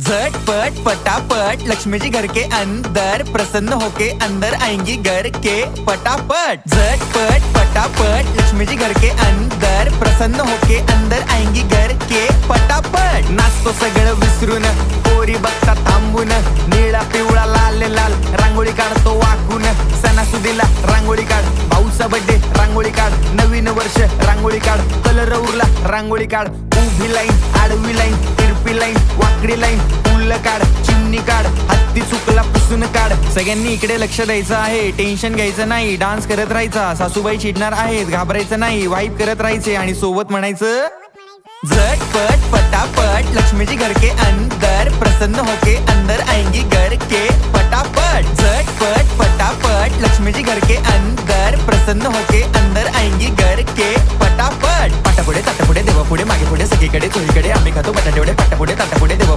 झटपट पटापट लक्ष्मी जी घर के अंदर प्रसन्न होके अंदर आएंगी घर के पटापट। झटपट पटापट लक्ष्मी जी घर के अंदर प्रसन्न होके अंदर आएंगी घर के पटापट। नाचतो सगळं विसरून पोरी बघता थांबून, निळा पिवळा लाल लाल रांगोळी काढतो वाकून। सणासुदीला रांगोळी काढ, भाऊचा बर्थडे रांगोळी काढ, नवीन वर्ष रांगोळी काढ, कलर उरला रांगोळी काढ। उभी लाईन, आडवी लाईन, तिरपी लाईन, वाकडी लाईन, फुल काढ, चिमणी काढ, हत्ती चुकला पुसून काढ। सगळ्यांनी इकडे लक्ष द्यायचं आहे, टेन्शन घ्यायचं नाही, डान्स करत राहायचा। सासूबाई चिडणार आहेत, घाबरायचं नाही, वाईप करत राहायचे आणि सोबत म्हणायचं झटपट पटापट लक्ष्मी जी घर के अंदर प्रसन्न होके अंदर आएंगी घर के पटापट। झटपट पटापट लक्ष्मी जी घर के अंदर प्रसन्न होके अंदर आएंगी घर के पटापट। पाटापुढे ताटापुढे देवापुढे मागे पुढे सगळीकडे चोहीकडे आम्ही खातो बटाटेवडे। पाटापुढे ताटापुढे देवा